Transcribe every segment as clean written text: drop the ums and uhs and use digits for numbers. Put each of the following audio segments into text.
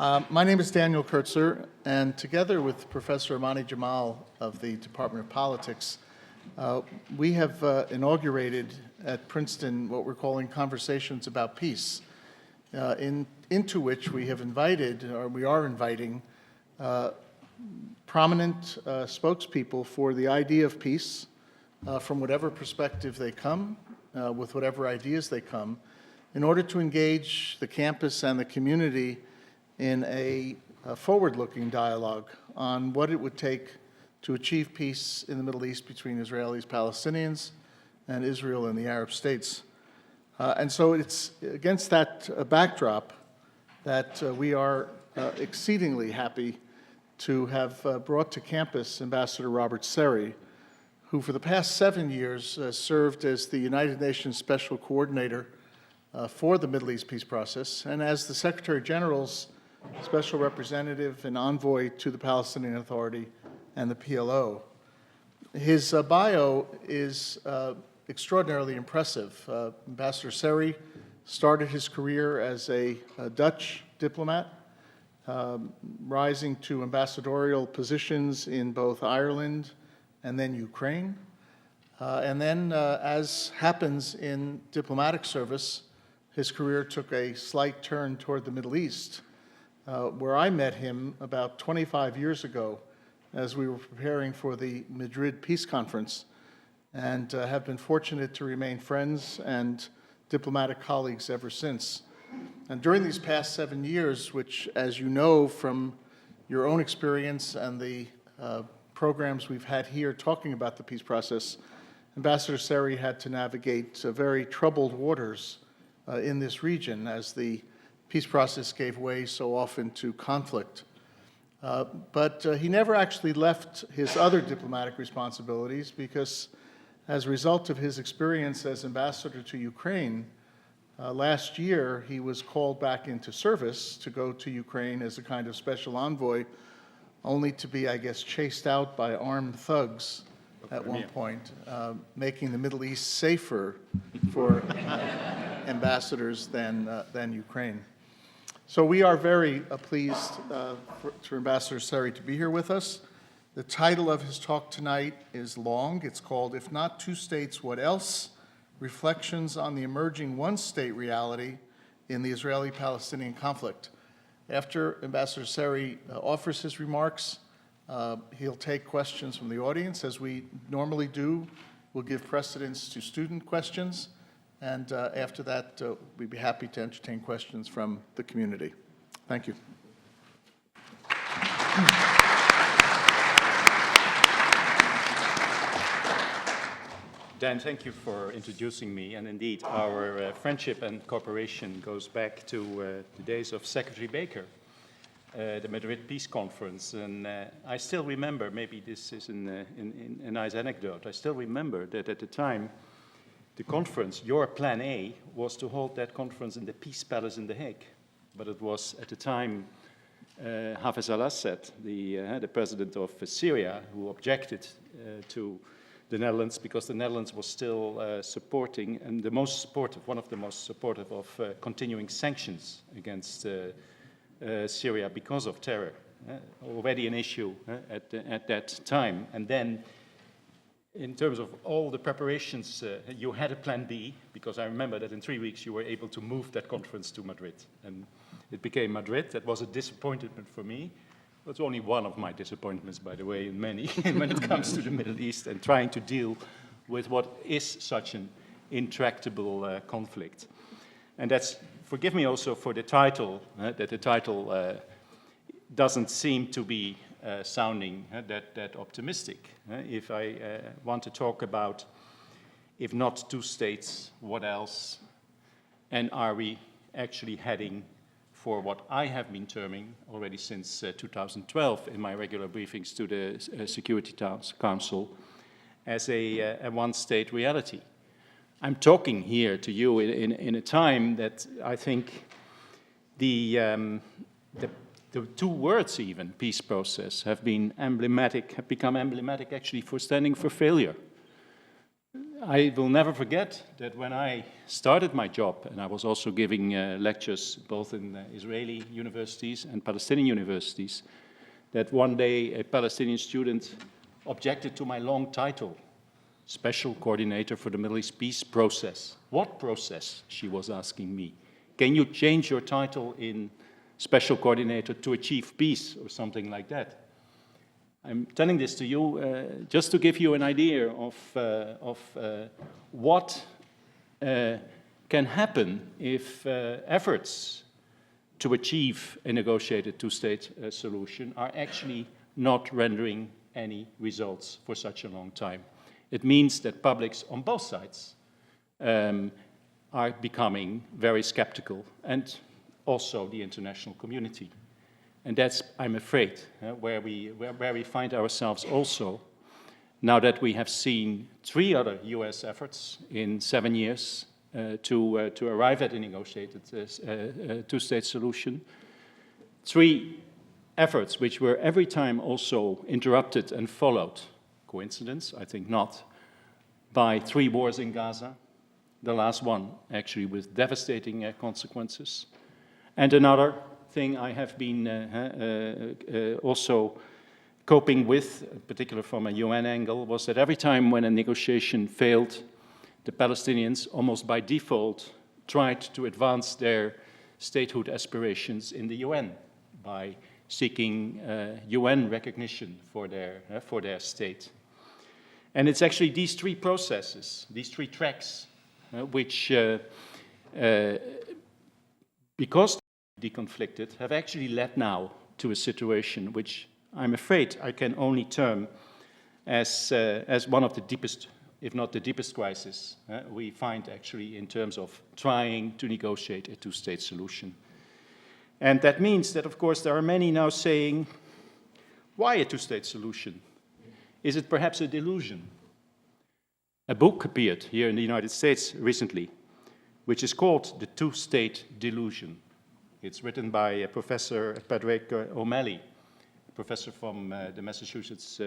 My name is Daniel Kurtzer, and together with Professor Amani Jamal of the Department of Politics, we have inaugurated at Princeton what we're calling Conversations About Peace, into which we have invited, or we are inviting, prominent spokespeople for the idea of peace from whatever perspective they come, with whatever ideas they come, in order to engage the campus and the community in a forward-looking dialogue on what it would take to achieve peace in the Middle East between Israelis, Palestinians, and Israel and the Arab states. And so it's against that backdrop that we are exceedingly happy to have brought to campus Ambassador Robert Serry, who for the past 7 years served as the United Nations Special Coordinator for the Middle East peace process, and as the Secretary General's Special Representative and Envoy to the Palestinian Authority and the PLO. His bio is extraordinarily impressive. Ambassador Serry started his career as a Dutch diplomat, rising to ambassadorial positions in both Ireland and then Ukraine. And then, as happens in diplomatic service, his career took a slight turn toward the Middle East, where I met him about 25 years ago as we were preparing for the Madrid Peace Conference, and have been fortunate to remain friends and diplomatic colleagues ever since. And during these past 7 years, which, as you know from your own experience and the programs we've had here talking about the peace process, Ambassador Serry had to navigate very troubled waters in this region as the peace process gave way so often to conflict. But he never actually left his other diplomatic responsibilities because, as a result of his experience as ambassador to Ukraine, last year he was called back into service to go to Ukraine as a kind of special envoy, only to be, I guess, chased out by armed thugs at one point, making the Middle East safer for ambassadors than Ukraine. So we are very pleased for Ambassador Serry to be here with us. The title of his talk tonight is long. It's called, If Not Two States, What Else? Reflections on the Emerging One-State Reality in the Israeli-Palestinian Conflict. After Ambassador Serry offers his remarks, he'll take questions from the audience. As we normally do, we'll give precedence to student questions. And after that, we'd be happy to entertain questions from the community. Thank you. Dan, thank you for introducing me. And indeed, our friendship and cooperation goes back to the days of Secretary Baker, the Madrid Peace Conference. And I still remember, maybe this is a nice anecdote, I still remember that at the time, the conference, your plan A, was to hold that conference in the Peace Palace in The Hague. But it was, at the time, Hafez al-Assad, the president of Syria, who objected to the Netherlands because the Netherlands was still supporting, and one of the most supportive of continuing sanctions against Syria because of terror. Already an issue at that time. And then, in terms of all the preparations, you had a plan B, because I remember that in 3 weeks you were able to move that conference to Madrid. And it became Madrid. That was a disappointment for me. It's only one of my disappointments, by the way, in many, when it comes to the Middle East and trying to deal with what is such an intractable conflict. And that's, forgive me also for the title, that the title doesn't seem to be sounding that optimistic. If I want to talk about, if not two states, what else? And are we actually heading for what I have been terming already since 2012 in my regular briefings to the Security Council as a one-state reality? I'm talking here to you in a time that I think the two words even, peace process, have become emblematic actually for standing for failure. I will never forget that when I started my job, and I was also giving lectures both in Israeli universities and Palestinian universities, that one day a Palestinian student objected to my long title, Special Coordinator for the Middle East Peace Process. What process, she was asking me. Can you change your title in Special Coordinator to achieve peace or something like that? I'm telling this to you just to give you an idea of what can happen if efforts to achieve a negotiated two-state solution are actually not rendering any results for such a long time. It means that publics on both sides are becoming very skeptical, and also the international community. And that's, I'm afraid, where we find ourselves also, now that we have seen 3 other US efforts in 7 years to arrive at a negotiated two-state solution. 3 efforts which were every time also interrupted and followed, coincidence? I think not, by 3 wars in Gaza, the last one actually with devastating consequences. And another thing I have been also coping with, particularly from a UN angle, was that every time when a negotiation failed, the Palestinians, almost by default, tried to advance their statehood aspirations in the UN by seeking UN recognition for their state. And it's actually these 3 processes, these 3 tracks, which, because deconflicted, have actually led now to a situation which I'm afraid I can only term as one of the deepest, if not the deepest crisis we find actually in terms of trying to negotiate a two-state solution. And that means that, of course, there are many now saying, why a two-state solution? Is it perhaps a delusion? A book appeared here in the United States recently, which is called The Two-State Delusion. It's written by Professor Patrick O'Malley, a professor from the Massachusetts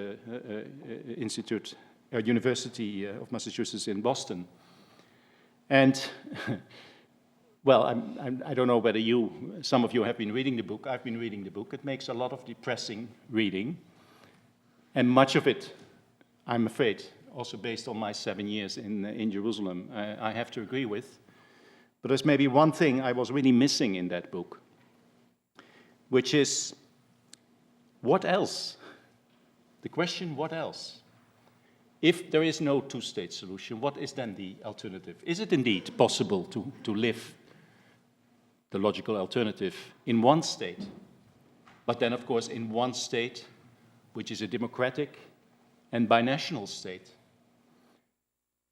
Institute, University of Massachusetts in Boston. And, well, I don't know whether some of you have been reading the book. I've been reading the book. It makes a lot of depressing reading. And much of it, I'm afraid, also based on my 7 years in Jerusalem, I have to agree with. But there's maybe one thing I was really missing in that book, which is, what else? The question, what else? If there is no two-state solution, what is then the alternative? Is it indeed possible to live the logical alternative in one state, but then, of course, in one state, which is a democratic and binational state?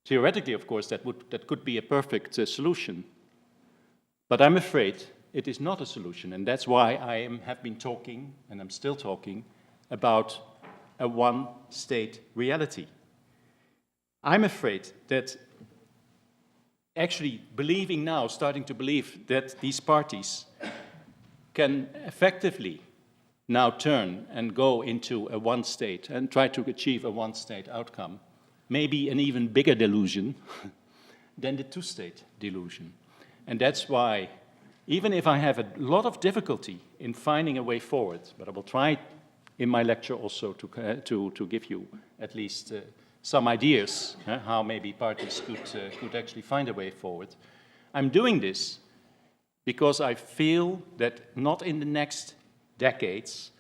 Theoretically, of course, that could be a perfect solution. But I'm afraid it is not a solution, and that's why I have been talking, and I'm still talking, about a one-state reality. I'm afraid that actually believing now, starting to believe that these parties can effectively now turn and go into a one-state and try to achieve a one-state outcome, may be an even bigger delusion than the two-state delusion. And that's why, even if I have a lot of difficulty in finding a way forward, but I will try in my lecture also to give you at least some ideas how maybe parties could actually find a way forward. I'm doing this because I feel that not in the next decades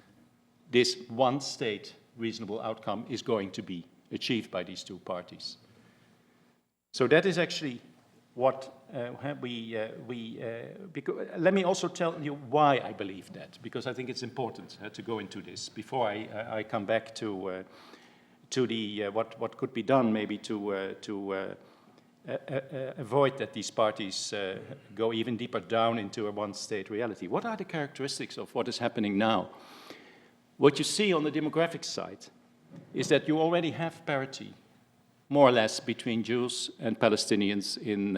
this one-state reasonable outcome is going to be achieved by these 2 parties. So that is actually what let me also tell you why I believe that, because I think it's important to go into this before I come back to the what could be done maybe to avoid that these parties go even deeper down into a one-state reality. What are the characteristics of what is happening now? What you see on the demographic side is that you already have parity, more or less, between Jews and Palestinians in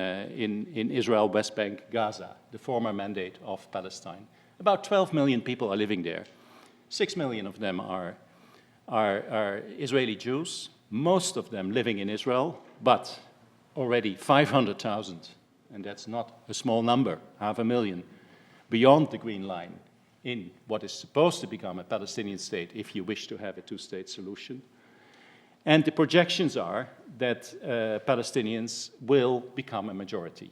Israel, West Bank, Gaza, the former mandate of Palestine. About 12 million people are living there. 6 million of them are Israeli Jews, most of them living in Israel, but already 500,000, and that's not a small number, 500,000, beyond the green line in what is supposed to become a Palestinian state if you wish to have a two-state solution. And the projections are that Palestinians will become a majority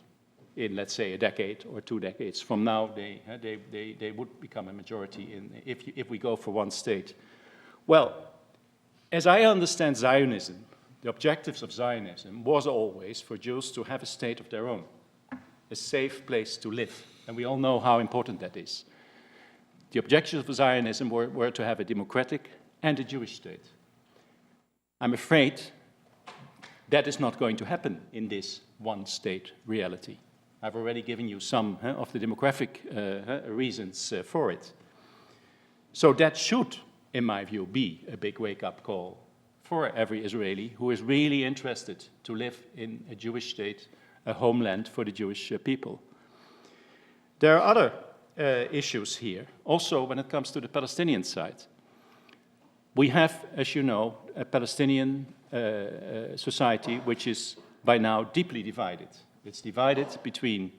in, let's say, a decade or 2 decades. From now, they would become a majority if we go for one state. Well, as I understand Zionism, the objectives of Zionism was always for Jews to have a state of their own, a safe place to live. And we all know how important that is. The objectives of Zionism were to have a democratic and a Jewish state. I'm afraid that is not going to happen in this one-state reality. I've already given you some of the demographic reasons for it. So that should, in my view, be a big wake-up call for every Israeli who is really interested to live in a Jewish state, a homeland for the Jewish people. There are other issues here, also when it comes to the Palestinian side. We have, as you know, a Palestinian society which is by now deeply divided. It's divided between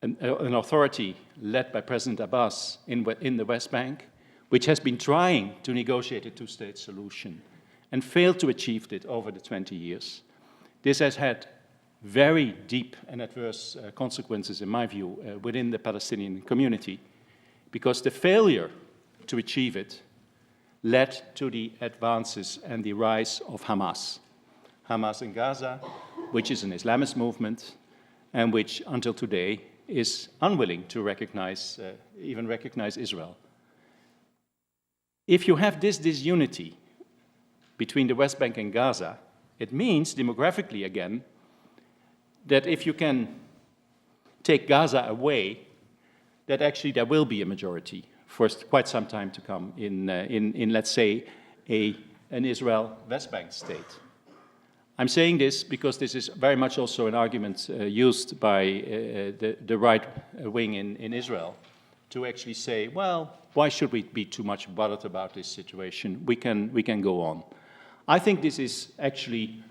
an authority led by President Abbas in the West Bank, which has been trying to negotiate a two-state solution and failed to achieve it over the 20 years. This has had very deep and adverse consequences, in my view, within the Palestinian community, because the failure to achieve it led to the advances and the rise of Hamas. Hamas in Gaza, which is an Islamist movement, and which until today is unwilling to even recognize Israel. If you have this disunity between the West Bank and Gaza, it means demographically again that if you can take Gaza away, that actually there will be a majority for quite some time to come in let's say, an Israel-West Bank state. I'm saying this because this is very much also an argument used by the right wing in Israel to actually say, well, why should we be too much bothered about this situation? We can go on. I think this is actually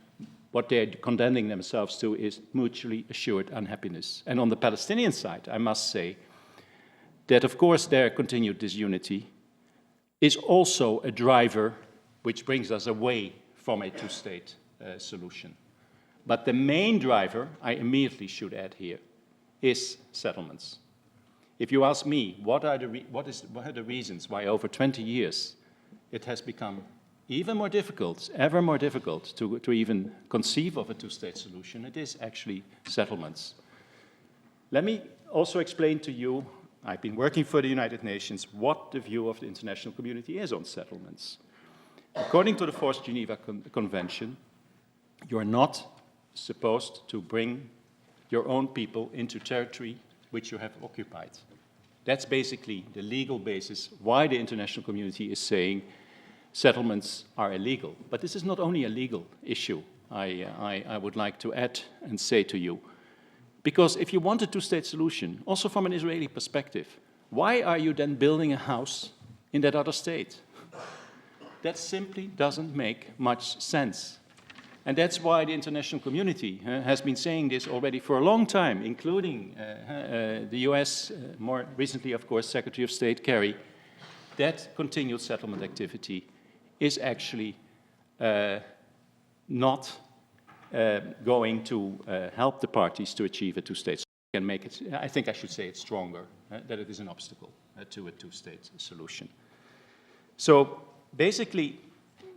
what they're condemning themselves to is mutually assured unhappiness. And on the Palestinian side, I must say that, of course, their continued disunity is also a driver which brings us away from a two-state solution. But the main driver, I immediately should add here, is settlements. If you ask me, what are the reasons why over 20 years it has become even more difficult, ever more difficult to even conceive of a two-state solution, it is actually settlements. Let me also explain to you, I've been working for the United Nations, what the view of the international community is on settlements. According to the Fourth Geneva Convention, you are not supposed to bring your own people into territory which you have occupied. That's basically the legal basis why the international community is saying settlements are illegal. But this is not only a legal issue, I would like to add and say to you. Because if you want a two-state solution, also from an Israeli perspective, why are you then building a house in that other state? That simply doesn't make much sense. And that's why the international community has been saying this already for a long time, including the US, more recently, of course, Secretary of State Kerry, that continued settlement activity is actually not going to help the parties to achieve a two-state solution. Can make it, I think I should say it's stronger, that it is an obstacle to a two-state solution. So basically,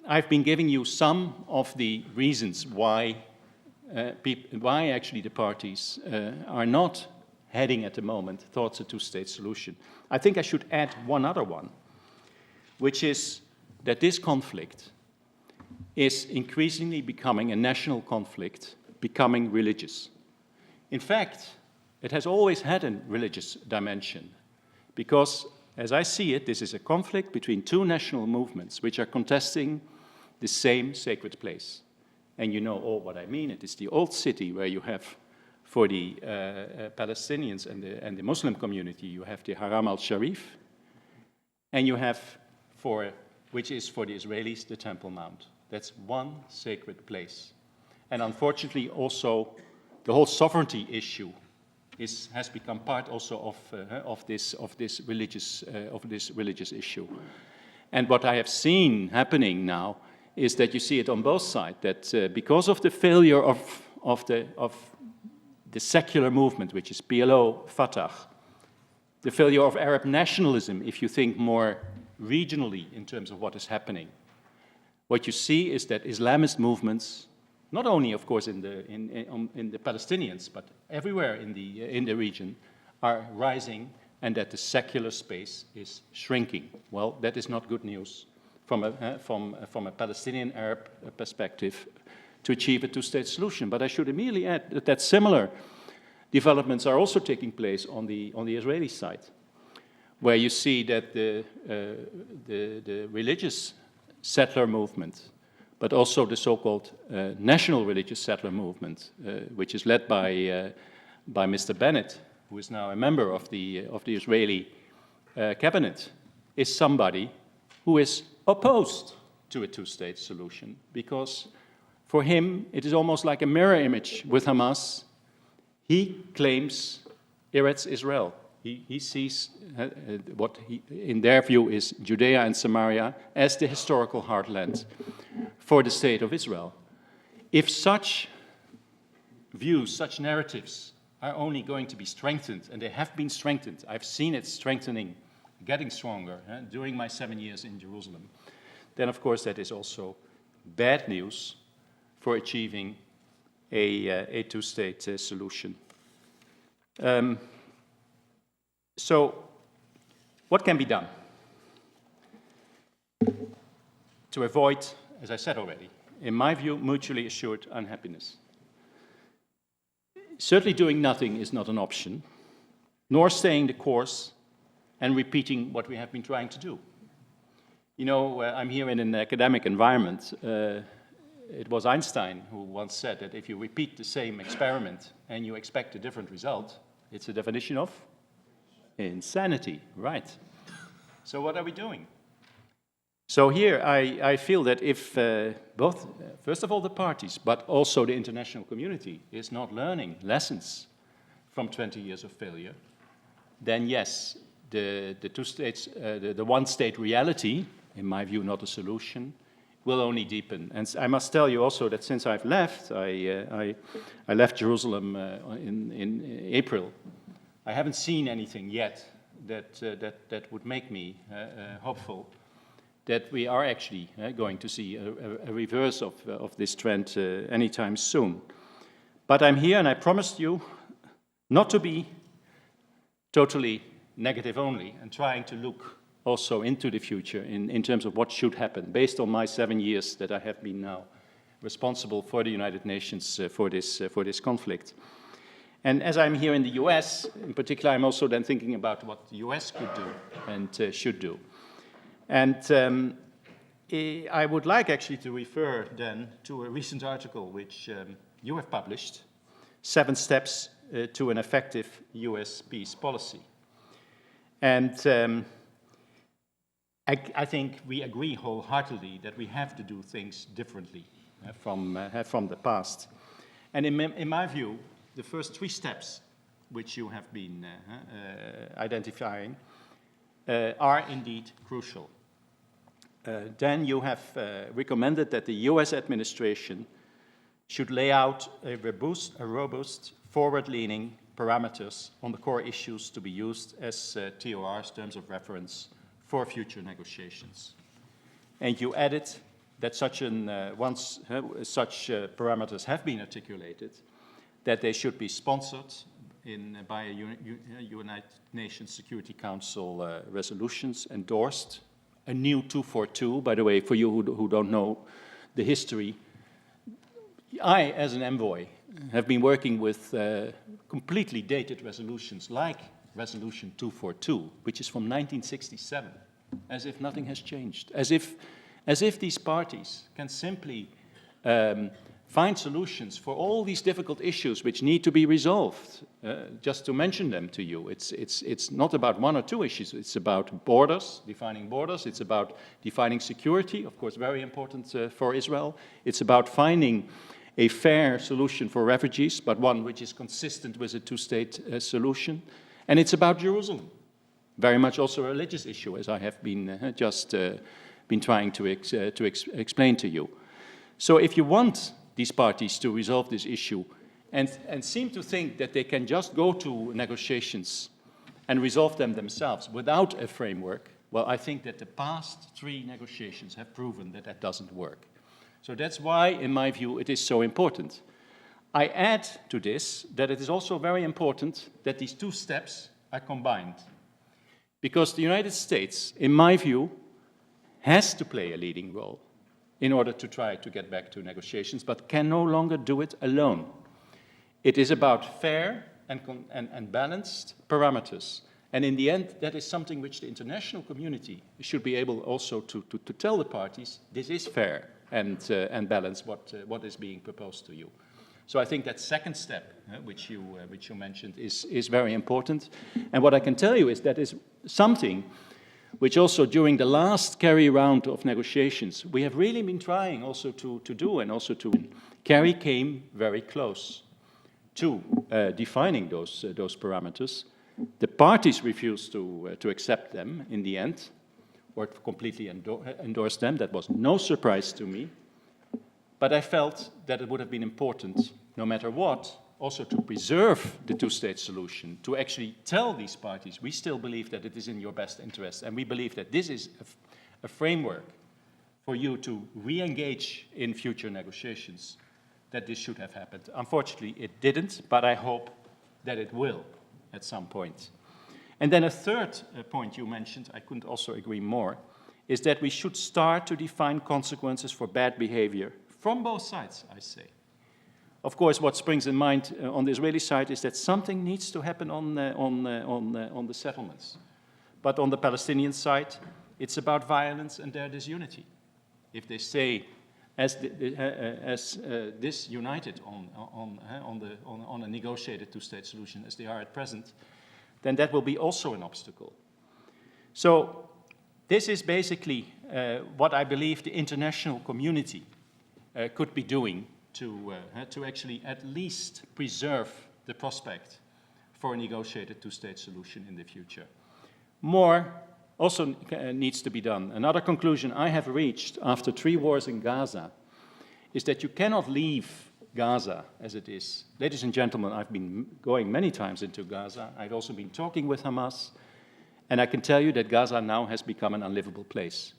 I've been giving you some of the reasons why actually the parties are not heading at the moment towards a two-state solution. I think I should add one other one, which is that this conflict is increasingly becoming a national conflict, becoming religious. In fact, it has always had a religious dimension, because, as I see it, this is a conflict between two national movements which are contesting the same sacred place. And you know all what I mean. It is the old city where you have, for the Palestinians and the Muslim community, you have the Haram al-Sharif, and you have, which is for the Israelis, the Temple Mount. That's one sacred place. And unfortunately, also, the whole sovereignty issue has become part also of this religious issue. And what I have seen happening now is that you see it on both sides, that because of the failure of the secular movement, which is PLO, Fatah, the failure of Arab nationalism, if you think more regionally in terms of what is happening, what you see is that Islamist movements, not only, of course, in the Palestinians, but everywhere in the region, are rising, and that the secular space is shrinking. Well, that is not good news from a Palestinian Arab perspective to achieve a two-state solution. But I should immediately add that similar developments are also taking place on the Israeli side, where you see that the religious settler movement, but also the so-called national religious settler movement, which is led by Mr. Bennett, who is now a member of the Israeli cabinet, is somebody who is opposed to a two-state solution, because for him it is almost like a mirror image with Hamas. He claims Eretz Israel. He sees what in their view is Judea and Samaria as the historical heartland for the state of Israel. If such views, such narratives are only going to be strengthened, and they have been strengthened, I've seen it strengthening, getting stronger during my 7 years in Jerusalem, then of course that is also bad news for achieving a two-state solution. So, what can be done to avoid, as I said already, in my view, mutually assured unhappiness? Certainly doing nothing is not an option, nor staying the course and repeating what we have been trying to do. You know, I'm here in an academic environment. It was Einstein who once said that if you repeat the same experiment and you expect a different result, it's a definition of insanity, right? So what are we doing? So here I feel that if both, first of all, the parties, but also the international community is not learning lessons from 20 years of failure, then yes, the two states, the one-state reality, in my view, not a solution, will only deepen. And I must tell you also that since I've left, I left Jerusalem in April. I haven't seen anything yet that would make me hopeful that we are actually going to see a reverse of this trend anytime soon. But I'm here, and I promised you not to be totally negative only, and trying to look also into the future in terms of what should happen, based on my 7 years that I have been now responsible for the United Nations for this conflict. And as I'm here in the US, in particular, I'm also then thinking about what the US could do and should do. And I would like actually to refer then to a recent article which you have published, 7 Steps to an Effective US Peace Policy. And I think we agree wholeheartedly that we have to do things differently from the past. And in my view, the first 3 steps which you have been identifying are indeed crucial. Then you have recommended that the US administration should lay out a robust forward-leaning parameters on the core issues to be used as TOR's terms of reference for future negotiations. And you added that once such parameters have been articulated, that they should be sponsored by a United Nations Security Council resolutions, endorsed, a new 242, by the way, for you who don't know the history. I, as an envoy, have been working with completely dated resolutions like Resolution 242, which is from 1967, as if nothing has changed, as if these parties can simply find solutions for all these difficult issues which need to be resolved. Just to mention them to you, it's not about 1 or 2 issues. It's about borders, defining borders. It's about defining security, of course, very important for Israel. It's about finding a fair solution for refugees, but one which is consistent with a two-state solution. And it's about Jerusalem, very much also a religious issue, as I have been been trying to explain to you. So if you want these parties to resolve this issue and seem to think that they can just go to negotiations and resolve them themselves without a framework, well, I think that the past 3 negotiations have proven that that doesn't work. So that's why, in my view, it is so important. I add to this that it is also very important that these 2 steps are combined. Because the United States, in my view, has to play a leading role in order to try to get back to negotiations, but can no longer do it alone. It is about fair and balanced parameters. And in the end, that is something which the international community should be able also to tell the parties, this is fair and balanced what is being proposed to you. So I think that second step, which you mentioned, is very important. And what I can tell you is that is something which also during the last Kerry round of negotiations, we have really been trying also to do and also to win. Kerry came very close to defining those parameters. The parties refused to accept them in the end, or to completely endorse them. That was no surprise to me. But I felt that it would have been important, no matter what, also to preserve the two-state solution, to actually tell these parties, we still believe that it is in your best interest, and we believe that this is a framework for you to re-engage in future negotiations, that this should have happened. Unfortunately, it didn't, but I hope that it will at some point. And then a third point you mentioned, I couldn't also agree more, is that we should start to define consequences for bad behavior from both sides, I say. Of course, what springs in mind on the Israeli side is that something needs to happen on the settlements. But on the Palestinian side, it's about violence and their disunity. If they stay as disunited on a negotiated two-state solution as they are at present, then that will be also an obstacle. So this is basically what I believe the international community could be doing to actually at least preserve the prospect for a negotiated two-state solution in the future. More also needs to be done. Another conclusion I have reached after 3 wars in Gaza is that you cannot leave Gaza as it is. Ladies and gentlemen, I've been going many times into Gaza. I've also been talking with Hamas, and I can tell you that Gaza now has become an unlivable place.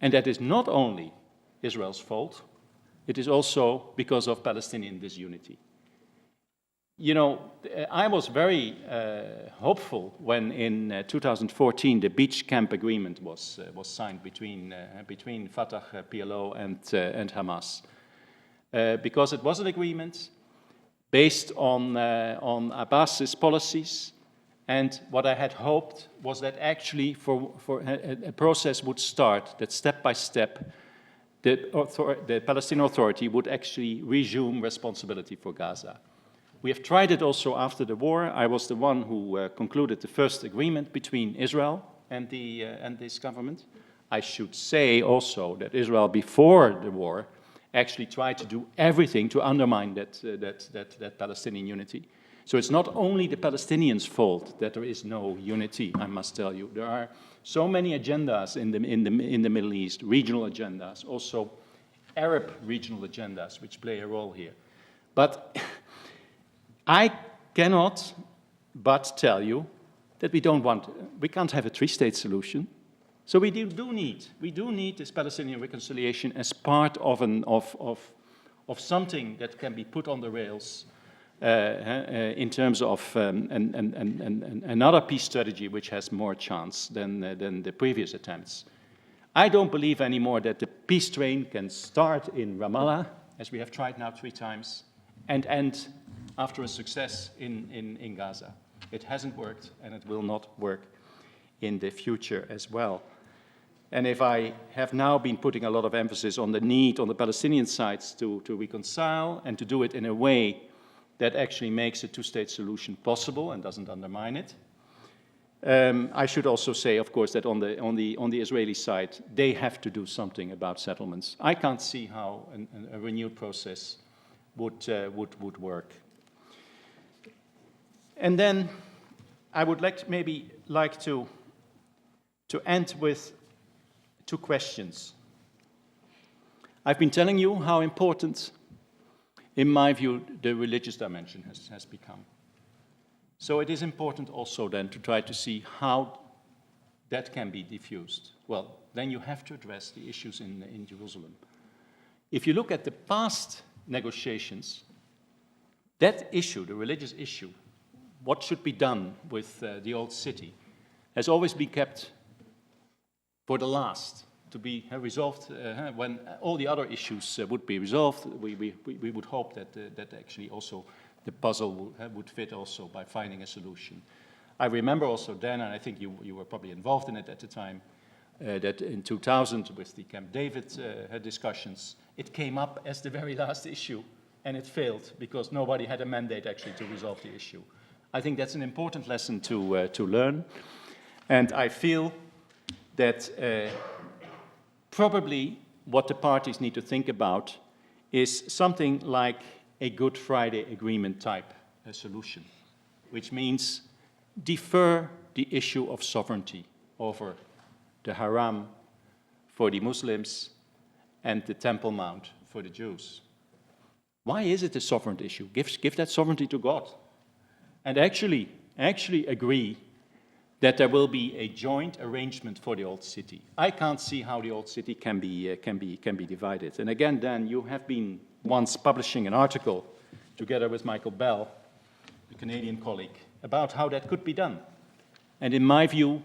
And that is not only Israel's fault, it is also because of Palestinian disunity. You know, I was very hopeful when in 2014 the beach camp agreement was signed between Fatah, PLO, and Hamas, because it was an agreement based on Abbas's policies, and what I had hoped was that actually for a process would start, that step by step the Palestinian Authority would actually resume responsibility for Gaza. We have tried it also after the war. I was the one who concluded the first agreement between Israel and this government. I should say also that Israel, before the war, actually tried to do everything to undermine that Palestinian unity. So it's not only the Palestinians' fault that there is no unity, I must tell you. There are so many agendas in the Middle East, regional agendas, also Arab regional agendas, which play a role here. But I cannot but tell you that we can't have a 3-state solution. So we do need this Palestinian reconciliation as part of something that can be put on the rails in terms of another peace strategy which has more chance than the previous attempts. I don't believe anymore that the peace train can start in Ramallah, as we have tried now 3 times, and end after a success in Gaza. It hasn't worked, and it will not work in the future as well. And if I have now been putting a lot of emphasis on the need on the Palestinian sides to reconcile and to do it in a way that actually makes a 2-state solution possible and doesn't undermine it, I should also say, of course, that on the Israeli side, they have to do something about settlements. I can't see how a renewed process would work. And then I would like to end with two questions. I've been telling you how important, in my view, the religious dimension has become. So it is important also then to try to see how that can be diffused. Well, then you have to address the issues in Jerusalem. If you look at the past negotiations, that issue, the religious issue, what should be done with the old city, has always been kept for the last, to be resolved when all the other issues would be resolved. We would hope that actually also the puzzle would fit also by finding a solution. I remember also then, and I think you were probably involved in it at the time, that in 2000 with the Camp David discussions, it came up as the very last issue, and it failed because nobody had a mandate actually to resolve the issue. I think that's an important lesson to learn, and I feel that probably what the parties need to think about is something like a Good Friday Agreement type solution, which means defer the issue of sovereignty over the Haram for the Muslims and the Temple Mount for the Jews. Why is it a sovereign issue? Give that sovereignty to God, and actually agree that there will be a joint arrangement for the old city. I can't see how the old city can be divided. And again, Dan, you have been once publishing an article together with Michael Bell, the Canadian colleague, about how that could be done. And in my view,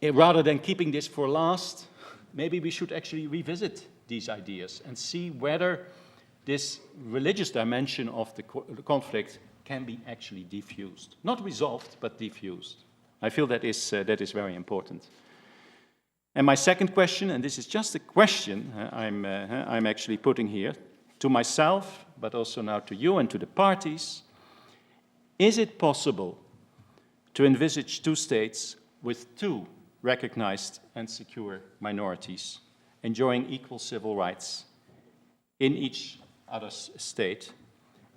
rather than keeping this for last, maybe we should actually revisit these ideas and see whether this religious dimension of the conflict can be actually diffused. Not resolved, but diffused. I feel that is very important. And my second question, and this is just a question I'm actually putting here to myself, but also now to you and to the parties, is it possible to envisage two states with two recognized and secure minorities enjoying equal civil rights in each other's state,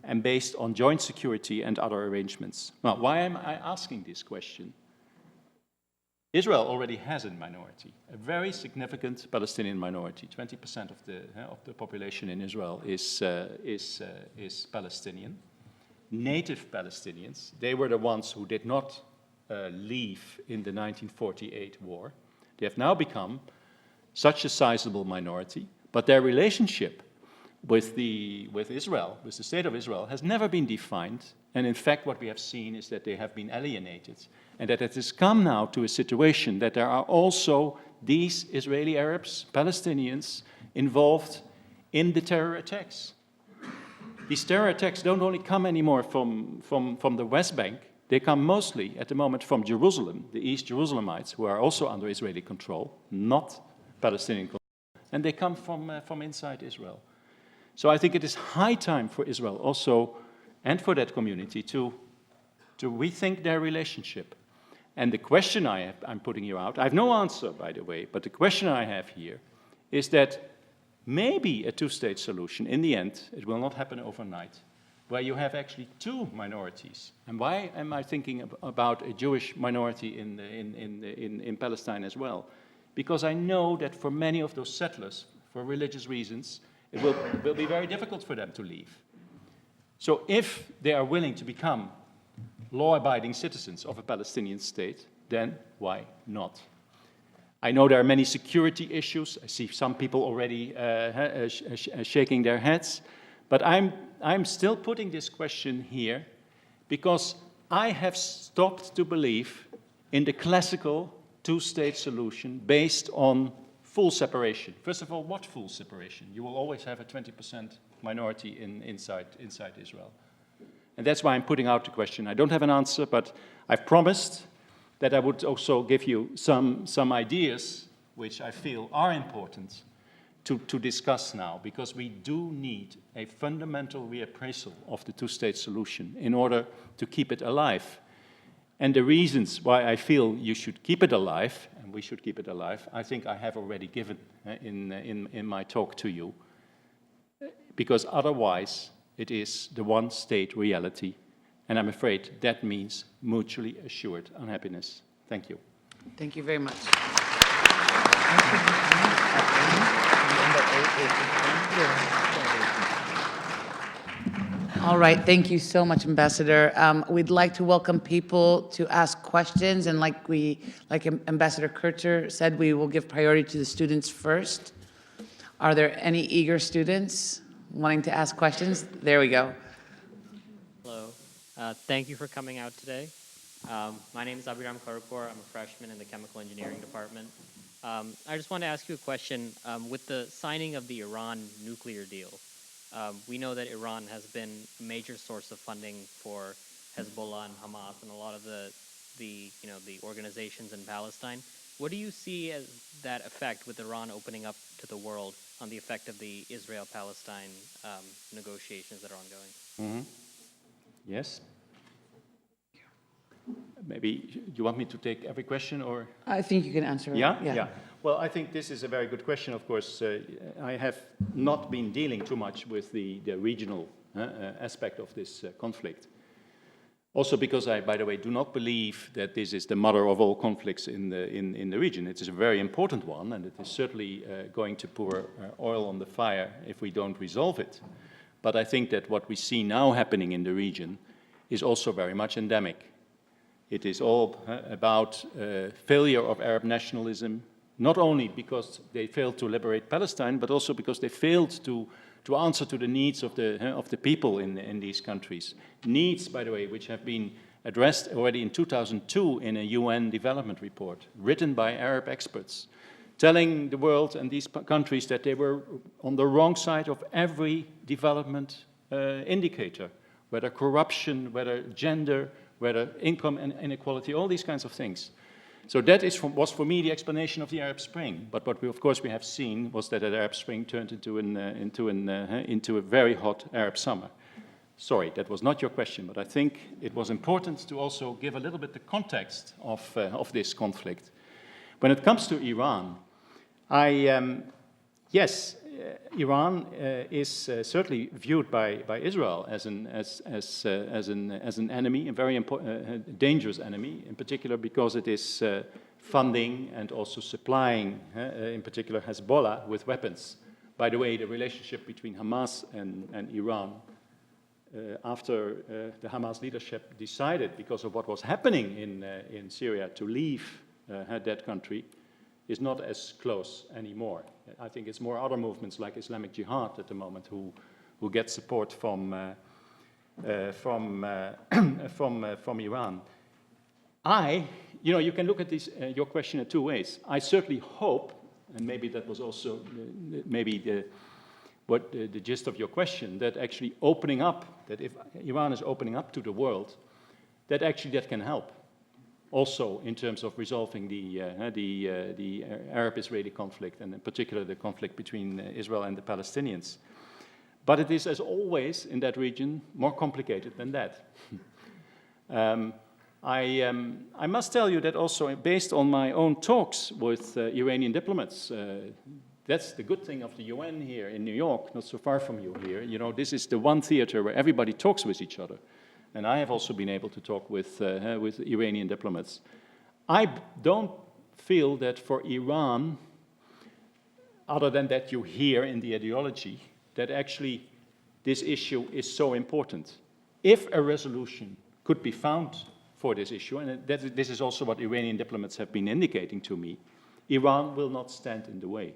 and based on joint security and other arrangements? Now, why am I asking this question? Israel already has a minority, a very significant Palestinian minority. 20% of the population in Israel is Palestinian. Native Palestinians, they were the ones who did not leave in the 1948 war. They have now become such a sizable minority, but their relationship with Israel, with the state of Israel, has never been defined. And in fact, what we have seen is that they have been alienated, and that it has come now to a situation that there are also these Israeli Arabs, Palestinians, involved in the terror attacks. These terror attacks don't only come anymore from the West Bank, they come mostly at the moment from Jerusalem, the East Jerusalemites, who are also under Israeli control, not Palestinian control, and they come from inside Israel. So I think it is high time for Israel also, and for that community, to rethink their relationship. And the question I'm putting you out, I have no answer, by the way, but the question I have here is that maybe a two-state solution, in the end, it will not happen overnight, where you have actually two minorities. And why am I thinking about a Jewish minority in Palestine as well? Because I know that for many of those settlers, for religious reasons, it will be very difficult for them to leave. So if they are willing to become law-abiding citizens of a Palestinian state, then why not? I know there are many security issues. I see some people already shaking their heads. But I'm still putting this question here because I have stopped to believe in the classical two-state solution based on full separation. First of all, what full separation? You will always have a 20% minority inside Israel. And that's why I'm putting out the question. I don't have an answer, but I've promised that I would also give you some ideas which I feel are important to discuss now, because we do need a fundamental reappraisal of the two-state solution in order to keep it alive. And the reasons why I feel you should keep it alive, and we should keep it alive, I think I have already given in my talk to you. because otherwise it is the one-state reality, and I'm afraid that means mutually assured unhappiness. Thank you. Thank you very much. All right, thank you so much, Ambassador. We'd like to welcome people to ask questions, and like Ambassador Kurzer said, we will give priority to the students first. Are there any eager students wanting to ask questions? There we go. Hello. Thank you for coming out today. My name is Abhiram Karupur. I'm a freshman in the chemical engineering department. I just want to ask you a question. With the signing of the Iran nuclear deal, we know that Iran has been a major source of funding for Hezbollah and Hamas and a lot of the organizations in Palestine. What do you see as that effect with Iran opening up to the world on the effect of the Israel-Palestine negotiations that are ongoing? Mm-hmm. Yes. Maybe you want me to take every question, or? I think you can answer it. Yeah. Well, I think this is a very good question. Of course, I have not been dealing too much with the regional aspect of this conflict. Also because I, by the way, do not believe that this is the mother of all conflicts in the region. It is a very important one, and it is certainly going to pour oil on the fire if we don't resolve it. But I think that what we see now happening in the region is also very much endemic. It is all about failure of Arab nationalism, not only because they failed to liberate Palestine, but also because they failed to answer to the needs of the people in these countries. Needs, by the way, which have been addressed already in 2002 in a UN development report, written by Arab experts, telling the world and these countries that they were on the wrong side of every development indicator, whether corruption, whether gender, whether income and inequality, all these kinds of things. So that was for me the explanation of the Arab Spring. But what we, of course, we have seen was that the Arab Spring turned into a very hot Arab summer. Sorry, that was not your question, but I think it was important to also give a little bit the context of this conflict. When it comes to Iran, yes, Iran is certainly viewed by Israel as an enemy, a very dangerous enemy, in particular because it is funding and also supplying, in particular, Hezbollah with weapons. By the way, the relationship between Hamas and Iran, after the Hamas leadership decided, because of what was happening in Syria, to leave that country, is not as close anymore. I think it's more other movements like Islamic Jihad at the moment who get support from Iran. You can look at this, your question in two ways. I certainly hope, and maybe that was also the gist of your question, that actually opening up, that if Iran is opening up to the world, that actually that can help. Also, in terms of resolving the Arab-Israeli conflict, and in particular the conflict between Israel and the Palestinians. But it is, as always, in that region, more complicated than that. I must tell you that also, based on my own talks with Iranian diplomats, that's the good thing of the UN here in New York, not so far from you here. You know, this is the one theater where everybody talks with each other. And I have also been able to talk with Iranian diplomats. I don't feel that for Iran, other than that you hear in the ideology, that actually this issue is so important. If a resolution could be found for this issue, and this is also what Iranian diplomats have been indicating to me, Iran will not stand in the way.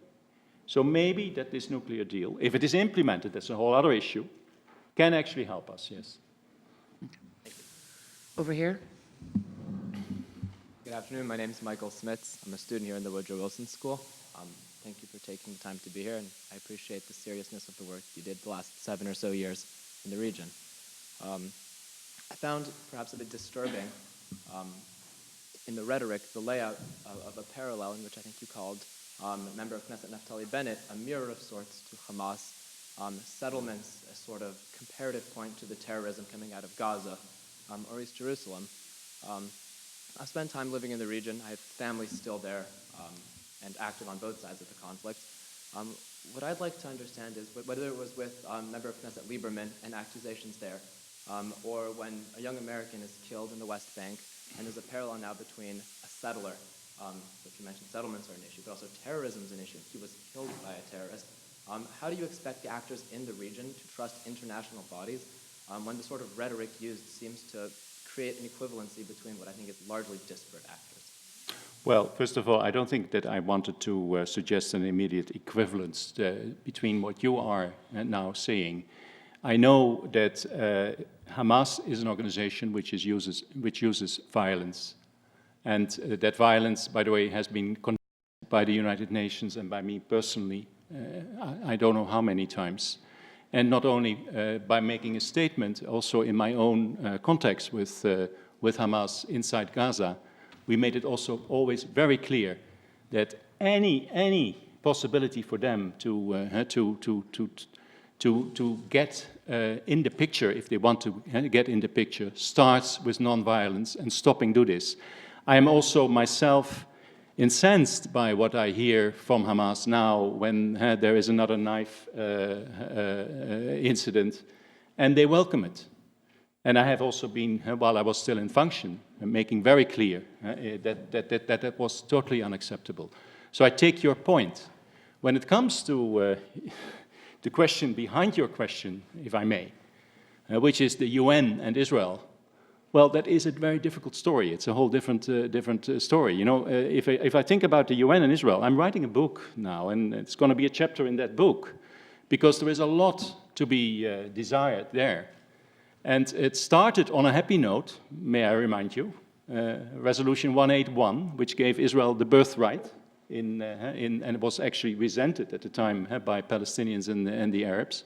So maybe that this nuclear deal, if it is implemented, that's a whole other issue, can actually help us, yes. Over here. Good afternoon. My name is Michael Smits. I'm a student here in the Woodrow Wilson School. Thank you for taking the time to be here, and I appreciate the seriousness of the work you did the last 7 or so years in the region. I found perhaps a bit disturbing in the rhetoric, the layout of a parallel in which I think you called member of Knesset Naftali Bennett a mirror of sorts to Hamas, settlements a sort of comparative point to the terrorism coming out of Gaza, or East Jerusalem. I've spent time living in the region. I have family still there and active on both sides of the conflict. What I'd like to understand is whether it was with member of Knesset Lieberman and accusations there, or when a young American is killed in the West Bank, and there's a parallel now between a settler, which you mentioned settlements are an issue, but also terrorism is an issue. He was killed by a terrorist. How do you expect the actors in the region to trust international bodies when the sort of rhetoric used seems to create an equivalency between what I think is largely disparate actors? Well, first of all, I don't think that I wanted to suggest an immediate equivalence between what you are now saying. I know that Hamas is an organization which uses violence. And that violence, by the way, has been condemned by the United Nations and by me personally, I don't know how many times. And not only by making a statement, also in my own context with Hamas inside Gaza, we made it also always very clear that any possibility for them to get in the picture, if they want to get in the picture, starts with non-violence and stopping do this. I am also myself incensed by what I hear from Hamas now when there is another knife incident, and they welcome it. And I have also been, while I was still in function, making very clear that was totally unacceptable. So I take your point. When it comes to the question behind your question, if I may, which is the UN and Israel, well, that is a very difficult story. It's a whole different story. You know, if I think about the UN and Israel, I'm writing a book now, and it's going to be a chapter in that book, because there is a lot to be desired there. And it started on a happy note, may I remind you, Resolution 181, which gave Israel the birthright, and it was actually resented at the time by Palestinians and the Arabs.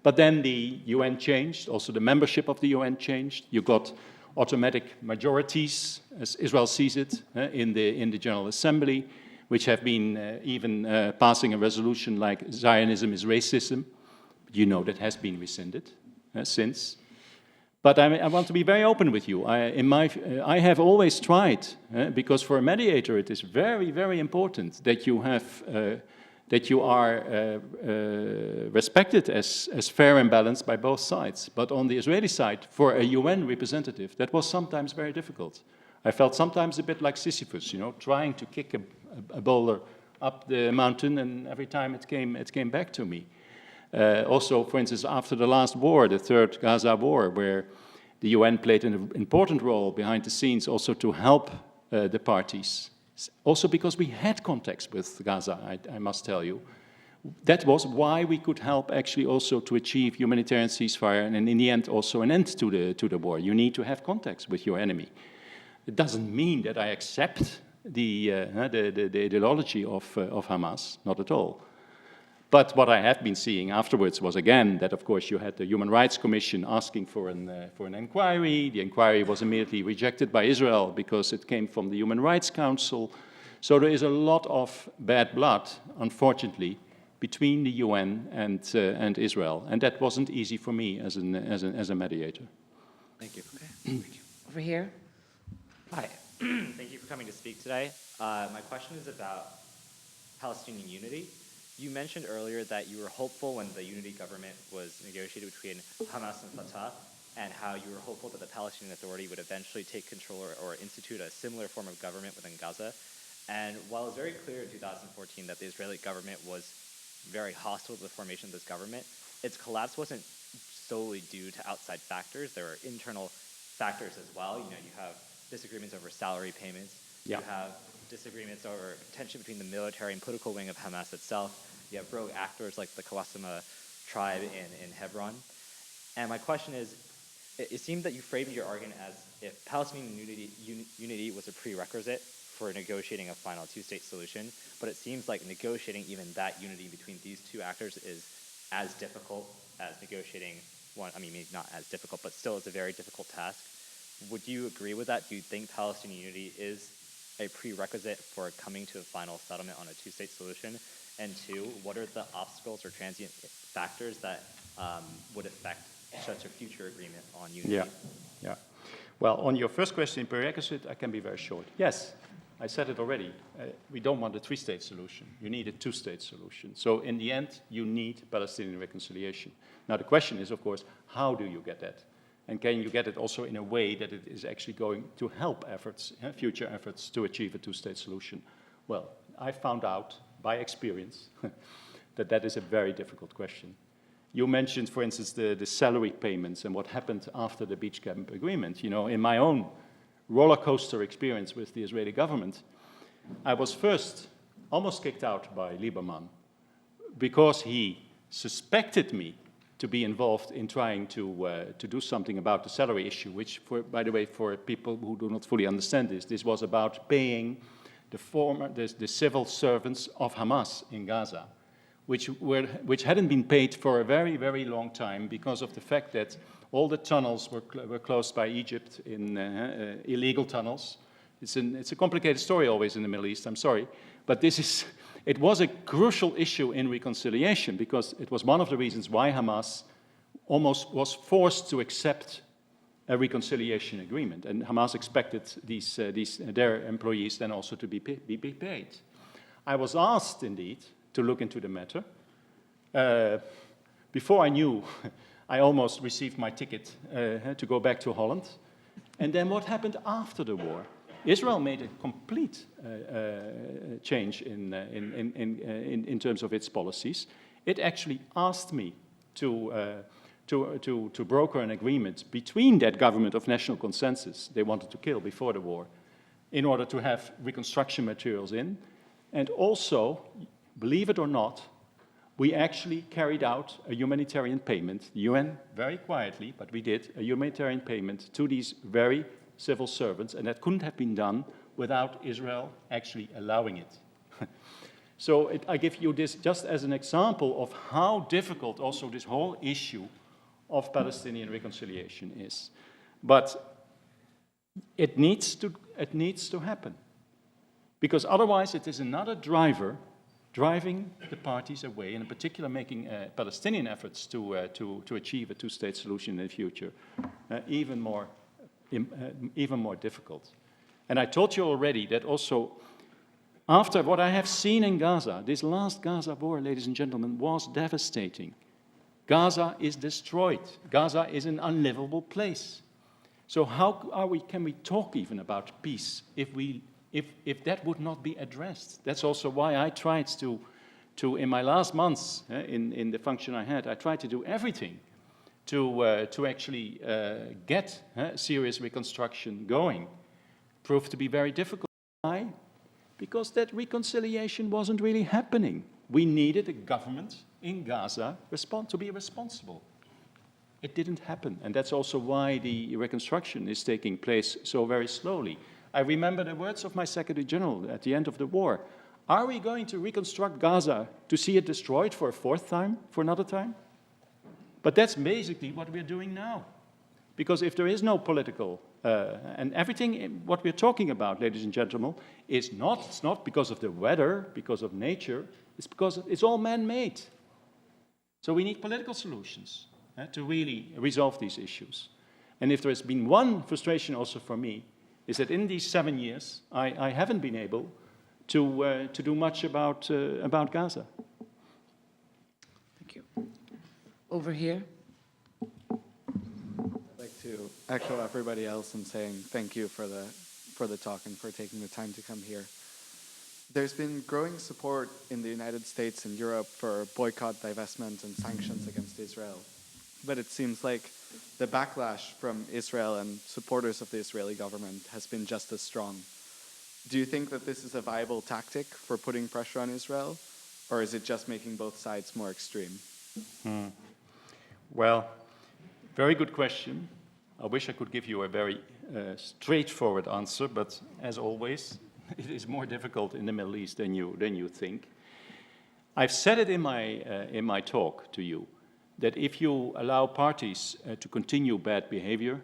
But then the UN changed, also the membership of the UN changed. You got automatic majorities, as Israel sees it, in the General Assembly, which have been even passing a resolution like Zionism is racism. You know that has been rescinded since. But I want to be very open with you. I have always tried, because for a mediator it is very, very important that you have, that you are respected as fair and balanced by both sides. But on the Israeli side, for a UN representative, that was sometimes very difficult. I felt sometimes a bit like Sisyphus, you know, trying to kick a boulder up the mountain, and every time it came back to me. Also, for instance, after the last war, the Third Gaza War, where the UN played an important role behind the scenes also to help the parties. Also because we had contacts with Gaza, I must tell you. That was why we could help actually also to achieve humanitarian ceasefire and in the end also an end to the war. You need to have contacts with your enemy. It doesn't mean that I accept the ideology of Hamas, not at all. But what I have been seeing afterwards was, again, that, of course, you had the Human Rights Commission asking for an inquiry. The inquiry was immediately rejected by Israel because it came from the Human Rights Council. So there is a lot of bad blood, unfortunately, between the UN and Israel. And that wasn't easy for me as a mediator. Thank you. Okay. Thank you. Over here. Hi. Thank you for coming to speak today. My question is about Palestinian unity. You mentioned earlier that you were hopeful when the unity government was negotiated between Hamas and Fatah, and how you were hopeful that the Palestinian Authority would eventually take control or institute a similar form of government within Gaza. And while it was very clear in 2014 that the Israeli government was very hostile to the formation of this government, its collapse wasn't solely due to outside factors. There were internal factors as well. You know, you have disagreements over salary payments. Yeah. You have disagreements over tension between the military and political wing of Hamas itself. You have rogue actors like the Kawasama tribe in Hebron. And my question is, it seemed that you framed your argument as if Palestinian unity was a prerequisite for negotiating a final two-state solution, but it seems like negotiating even that unity between these two actors is as difficult as negotiating one. I mean, maybe not as difficult, but still it's a very difficult task. Would you agree with that? Do you think Palestinian unity is a prerequisite for coming to a final settlement on a two-state solution? And two, what are the obstacles or transient factors that would affect such a future agreement on unity? Yeah. Well, on your first question, prerequisite, I can be very short. Yes, I said it already, we don't want a three-state solution. You need a two-state solution. So in the end, you need Palestinian reconciliation. Now the question is, of course, how do you get that? And can you get it also in a way that it is actually going to help efforts, future efforts to achieve a two-state solution? Well, I found out by experience that that is a very difficult question. You mentioned, for instance, the salary payments and what happened after the beach camp agreement. You know, in my own roller coaster experience with the Israeli government, I was first almost kicked out by Lieberman because he suspected me to be involved in trying to do something about the salary issue, which, by the way, for people who do not fully understand this was about paying the civil servants of Hamas in Gaza, which hadn't been paid for a very, very long time because of the fact that all the tunnels were closed by Egypt in illegal tunnels. It's a complicated story always in the Middle East, I'm sorry. But it was a crucial issue in reconciliation because it was one of the reasons why Hamas almost was forced to accept a reconciliation agreement. And Hamas expected their employees then also to be paid. I was asked, indeed, to look into the matter. Before I knew, I almost received my ticket to go back to Holland. And then what happened after the war? Israel made a complete change in terms of its policies. It actually asked me to broker an agreement between that government of national consensus they wanted to kill before the war in order to have reconstruction materials in. And also, believe it or not, we actually carried out a humanitarian payment, the UN very quietly, but we did a humanitarian payment to these very civil servants, and that couldn't have been done without Israel actually allowing it. So I give you this just as an example of how difficult also this whole issue of Palestinian reconciliation is. But it needs to happen, because otherwise it is another driver driving the parties away, and in particular making Palestinian efforts to achieve a two-state solution in the future even more difficult. And I told you already that also after what I have seen in Gaza, this last Gaza war, ladies and gentlemen, was devastating. Gaza is destroyed. Gaza is an unlivable place. So how can we talk even about peace if that would not be addressed? That's also why I tried to in my last months in the function I had, I tried to do everything to actually get serious reconstruction going. Proved to be very difficult. Why? Because that reconciliation wasn't really happening. We needed a government in Gaza to be responsible. It didn't happen, and that's also why the reconstruction is taking place so very slowly. I remember the words of my Secretary General at the end of the war. Are we going to reconstruct Gaza to see it destroyed for a fourth time, for another time? But that's basically what we're doing now. Because if there is no political, and everything what we're talking about, ladies and gentlemen, it's not because of the weather, because of nature, it's because it's all man-made. So we need political solutions to really resolve these issues. And if there has been one frustration also for me, is that in these 7 years, I haven't been able to do much about Gaza. Thank you. Over here. I'd like to echo everybody else in saying thank you for the talk and for taking the time to come here. There's been growing support in the United States and Europe for boycott, divestment, and sanctions against Israel. But it seems like the backlash from Israel and supporters of the Israeli government has been just as strong. Do you think that this is a viable tactic for putting pressure on Israel, or is it just making both sides more extreme? Well, very good question. I wish I could give you a very straightforward answer, but as always, it is more difficult in the Middle East than you think. I've said it in my talk to you, that if you allow parties to continue bad behavior,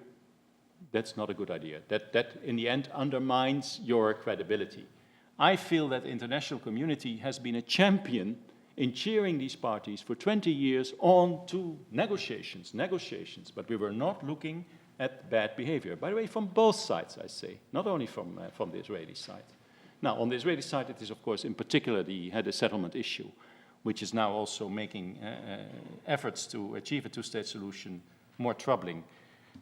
that's not a good idea. That in the end undermines your credibility. I feel that the international community has been a champion in cheering these parties for 20 years on to negotiations, but we were not looking at bad behavior. By the way, from both sides, I say, not only from the Israeli side. Now, on the Israeli side, it is, of course, in particular the settlement issue, which is now also making efforts to achieve a two-state solution more troubling.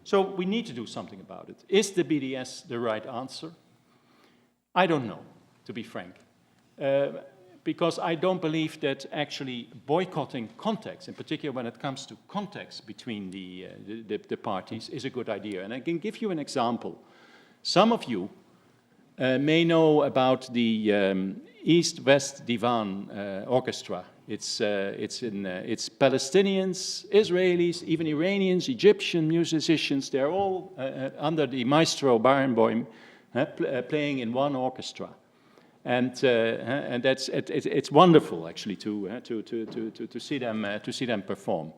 So we need to do something about it. Is the BDS the right answer? I don't know, to be frank, because I don't believe that actually boycotting contacts, in particular when it comes to contacts between the parties, is a good idea. And I can give you an example. Some of you may know about the East-West Divan Orchestra. It's Palestinians, Israelis, even Iranians, Egyptian musicians. They're all under the maestro Barenboim playing in one orchestra, and it's wonderful actually to see them perform.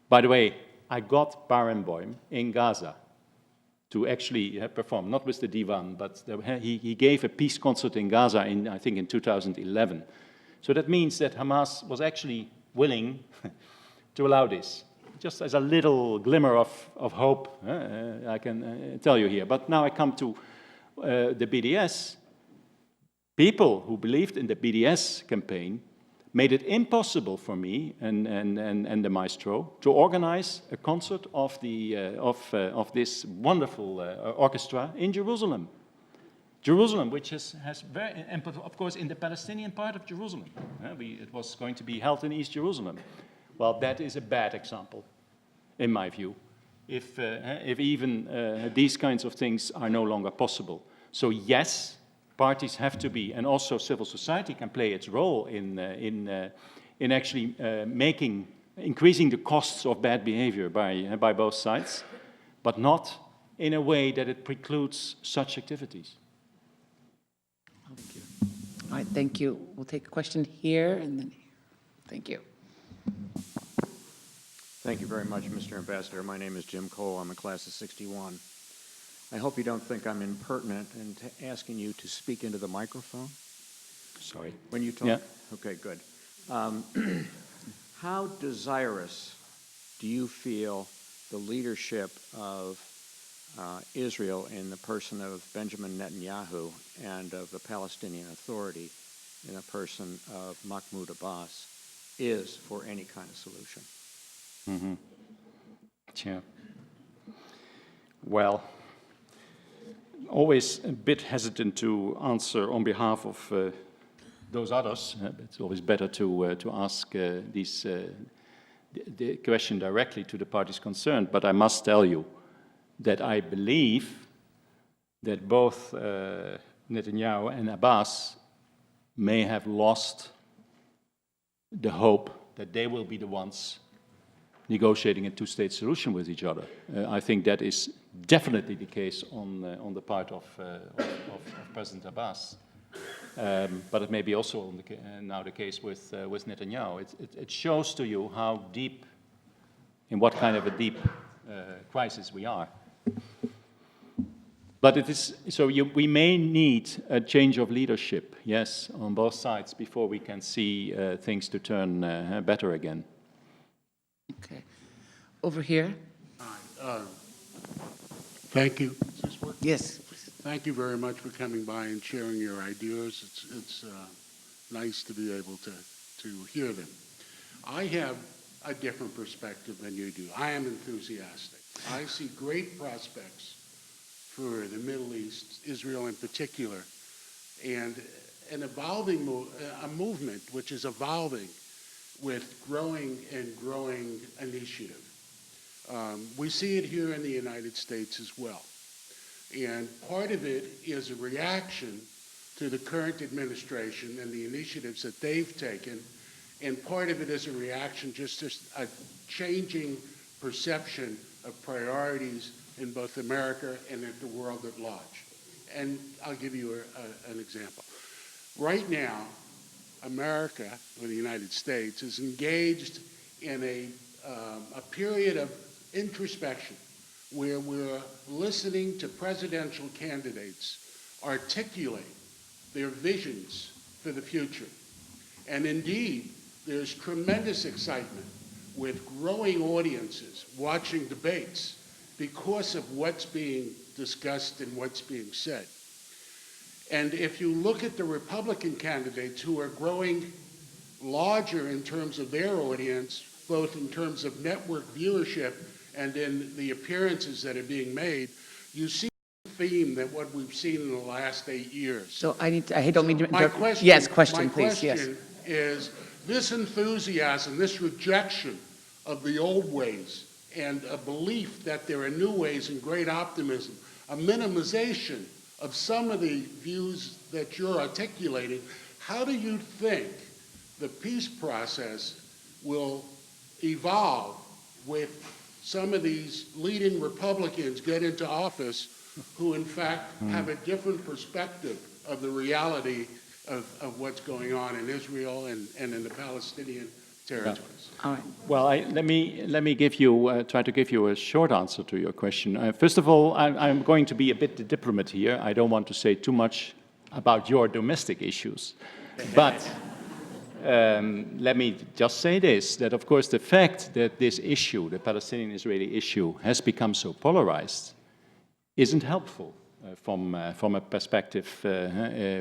By the way, I got Barenboim in Gaza to actually perform, not with the divan, but he gave a peace concert in Gaza I think in 2011. So that means that Hamas was actually willing to allow this, just as a little glimmer of hope, I can tell you here. But now I come to the BDS. People who believed in the BDS campaign made it impossible for me and the maestro to organize a concert of this wonderful orchestra in Jerusalem. Jerusalem, which has very, and of course in the Palestinian part of Jerusalem. It was going to be held in East Jerusalem. Well, that is a bad example, in my view, if even these kinds of things are no longer possible. So yes, parties have to be, and also civil society can play its role in actually increasing the costs of bad behavior by both sides, but not in a way that it precludes such activities. Thank you. All right, thank you. We'll take a question here and then here. Thank you. Thank you very much, Mr. Ambassador. My name is Jim Cole. I'm a class of 61. I hope you don't think I'm impertinent in asking you to speak into the microphone. Sorry. When you talk? Yeah. Okay, good. How desirous do you feel the leadership of Israel in the person of Benjamin Netanyahu and of the Palestinian Authority in the person of Mahmoud Abbas is for any kind of solution? Mm-hmm. Yeah. Well, always a bit hesitant to answer on behalf of those others. It's always better to ask the question directly to the parties concerned. But I must tell you that I believe that both Netanyahu and Abbas may have lost the hope that they will be the ones negotiating a two-state solution with each other. I think that is definitely the case on the part of President Abbas. But it may be also now the case with Netanyahu. It shows to you how deep, in what kind of a deep crisis we are. But it is so. We may need a change of leadership, yes, on both sides before we can see things to turn better again. Okay. Over here. Thank you. Yes. Thank you very much for coming by and sharing your ideas. It's nice to be able to hear them. I have a different perspective than you do. I am enthusiastic. I see great prospects for the Middle East, Israel in particular, and an evolving a movement which is evolving with growing initiative. We see it here in the United States as well. And part of it is a reaction to the current administration and the initiatives that they've taken. And part of it is a reaction just to a changing perception of priorities in both America and in the world at large. And I'll give you an example. Right now, America, or the United States, is engaged in a period of introspection where we're listening to presidential candidates articulate their visions for the future. And indeed, there's tremendous excitement with growing audiences watching debates because of what's being discussed and what's being said. And if you look at the Republican candidates who are growing larger in terms of their audience, both in terms of network viewership and in the appearances that are being made, you see the theme that what we've seen in the last 8 years. So I don't mean to My interrupt. question, Yes, question, my please, yes. question is, this enthusiasm, this rejection of the old ways, and a belief that there are new ways and great optimism, a minimization of some of the views that you're articulating, how do you think the peace process will evolve with some of these leading Republicans get into office who in fact have a different perspective of the reality of what's going on in Israel and in the Palestinian territories? All right. Well, let me give you try to give you a short answer to your question. First of all, I'm going to be a bit the diplomat here. I don't want to say too much about your domestic issues, but let me just say this: that of course the fact that this issue, the Palestinian-Israeli issue, has become so polarized, isn't helpful. From a perspective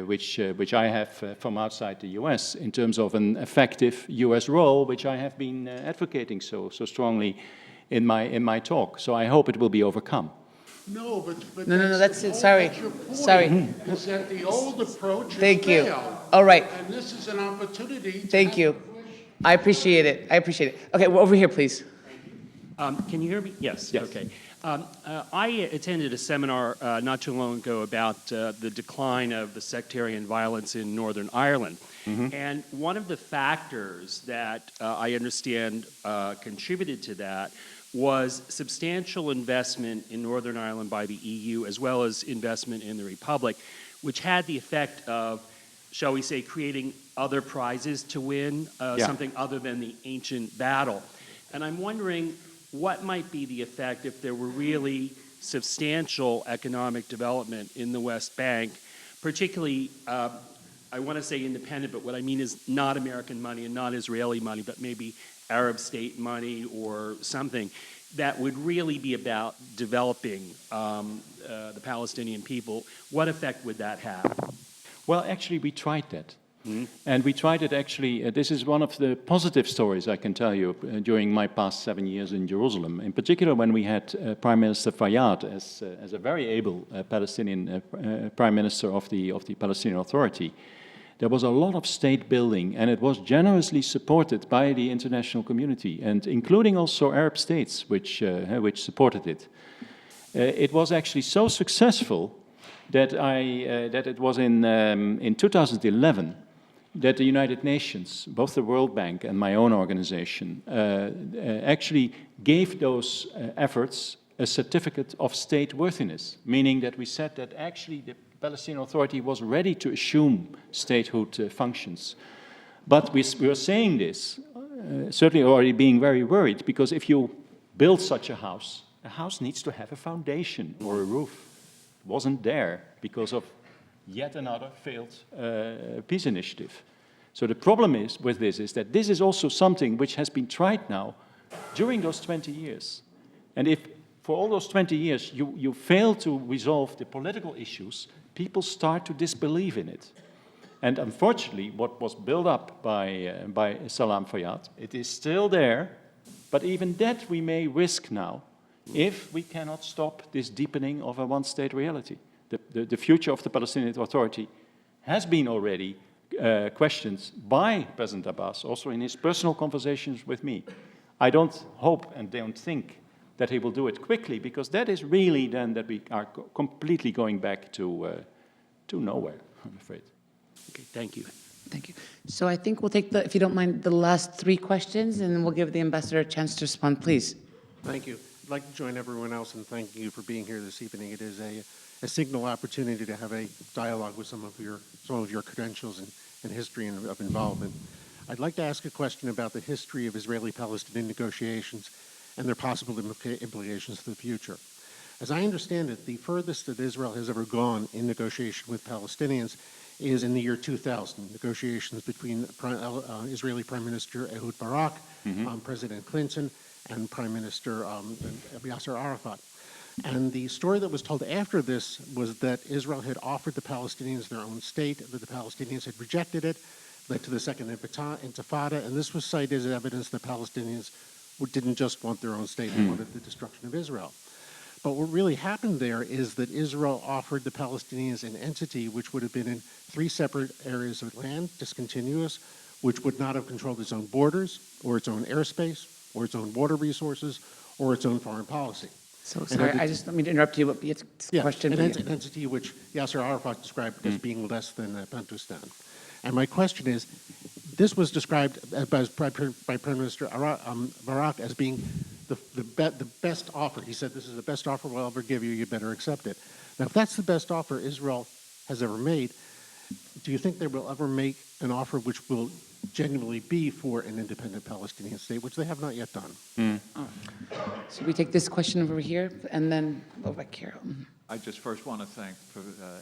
which I have from outside the U.S. in terms of an effective U.S. role, which I have been advocating so strongly in my talk. So I hope it will be overcome. No, but No, that's the it. whole- Sorry. that's your point, Sorry. Is that the old approach has Thank you. failed, All right. and this is an opportunity to Thank have you. I appreciate it. I appreciate it. Okay, well, over here, please. Can you hear me? Yes. Yes. Okay. I attended a seminar not too long ago about the decline of the sectarian violence in Northern Ireland. And one of the factors that I understand contributed to that was substantial investment in Northern Ireland by the EU, as well as investment in the Republic, which had the effect of, shall we say, creating other prizes to win, something other than the ancient battle. And I'm wondering, what might be the effect if there were really substantial economic development in the West Bank, particularly, I want to say independent, but what I mean is not American money and not Israeli money, but maybe Arab state money or something that would really be about developing the Palestinian people. What effect would that have? Well, actually, we tried that. And we tried it actually, this is one of the positive stories I can tell you during my past 7 years in Jerusalem. In particular, when we had Prime Minister Fayyad as a very able Palestinian Prime Minister of the Palestinian Authority, there was a lot of state building, and it was generously supported by the international community, and including also Arab states, which supported it. It was actually so successful that it was in 2011 that the United Nations, both the World Bank and my own organization, actually gave those efforts a certificate of state worthiness, meaning that we said that actually the Palestinian Authority was ready to assume statehood functions. But we were saying this, certainly already being very worried, because if you build such a house needs to have a foundation or a roof. It wasn't there because of yet another failed peace initiative. So the problem is with this is that this is also something which has been tried now during those 20 years. And if for all those 20 years you fail to resolve the political issues, people start to disbelieve in it. And unfortunately, what was built up by Salam Fayyad, it is still there, but even that we may risk now if we cannot stop this deepening of a one-state reality. The future of the Palestinian Authority has been already questioned by President Abbas, also in his personal conversations with me. I don't hope and don't think that he will do it quickly, because that is really then that we are completely going back to nowhere, I'm afraid. Okay, thank you. Thank you. So I think we'll take if you don't mind, the last 3 questions, and then we'll give the ambassador a chance to respond, please. Thank you. I'd like to join everyone else in thanking you for being here this evening. It is a signal opportunity to have a dialogue with some of your credentials and history of involvement. I'd like to ask a question about the history of Israeli-Palestinian negotiations and their possible implications for the future. As I understand it, the furthest that Israel has ever gone in negotiation with Palestinians is in the year 2000, negotiations between Israeli Prime Minister Ehud Barak, President Clinton, and Prime Minister Yasser Arafat. And the story that was told after this was that Israel had offered the Palestinians their own state, that the Palestinians had rejected it, led to the Second Intifada, and this was cited as evidence that Palestinians didn't just want their own state, they wanted the destruction of Israel. But what really happened there is that Israel offered the Palestinians an entity which would have been in 3 separate areas of land, discontinuous, which would not have controlled its own borders, or its own airspace, or its own water resources, or its own foreign policy. So sorry, I just don't mean to interrupt you, but it's a question for you. An entity which Yasser Arafat described as being less than Bantustan. And my question is, this was described by Prime Minister Barak as being the best offer. He said, this is the best offer we'll ever give you, you better accept it. Now, if that's the best offer Israel has ever made, do you think they will ever make an offer which will genuinely be for an independent Palestinian state, which they have not yet done? So we take this question over here, and then over by Carol. I just first want to thank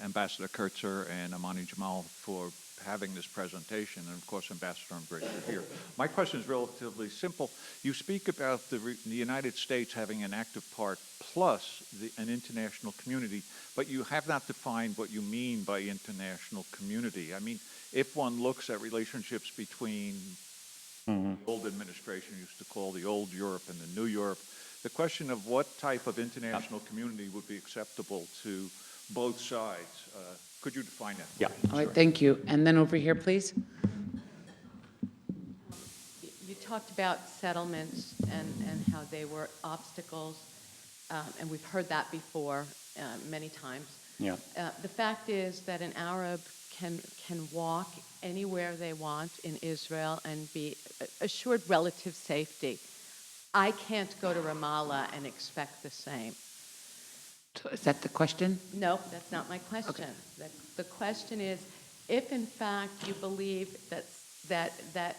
Ambassador Kurtzer and Amani Jamal for having this presentation, and of course, Ambassador Umbricht, you're here. My question is relatively simple. You speak about the United States having an active part plus an international community, but you have not defined what you mean by international community. I mean, if one looks at relationships between the old administration used to call the old Europe and the new Europe, the question of what type of international community would be acceptable to both sides. Could you define that? Yeah. All right, thank you. And then over here, please. You talked about settlements and how they were obstacles, and we've heard that before many times. Yeah. The fact is that an Arab can walk anywhere they want in Israel and be assured relative safety. I can't go to Ramallah and expect the same. Is that the question? No, that's not my question. Okay. The question is, if in fact you believe that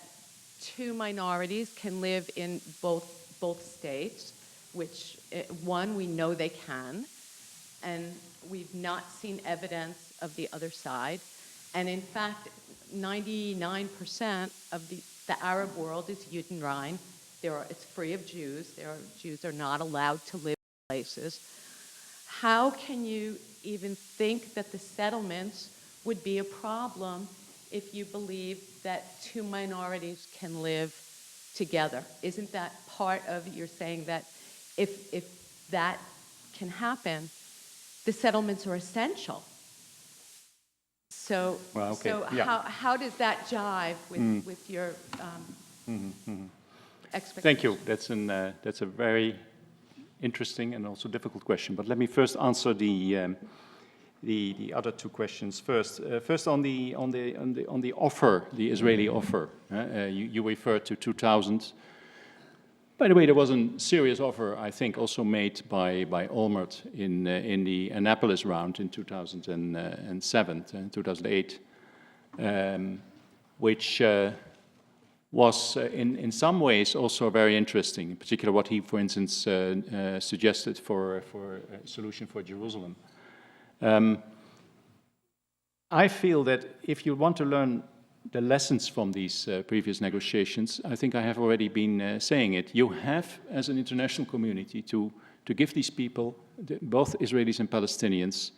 2 minorities can live in both states, which one, we know they can, and we've not seen evidence of the other side, and in fact 99% of the Arab world is Judenrein. It's free of Jews. Jews are not allowed to live in places. How can you even think that the settlements would be a problem if you believe that 2 minorities can live together? Isn't that part of your saying that if that can happen, the settlements are essential? So, Well, okay. so Yeah. how does that jive with your expectations? Thank you. That's a very interesting and also difficult question. But let me first answer the other 2 questions first. First on the offer, the Israeli offer. You referred to 2000. By the way, there was a serious offer, I think, also made by Olmert in the Annapolis round in 2007, 2008, which was in some ways also very interesting, in particular what he, for instance, suggested for a solution for Jerusalem. I feel that if you want to learn the lessons from these previous negotiations, I think I have already been saying it, you have, as an international community, to give these people, both Israelis and Palestinians,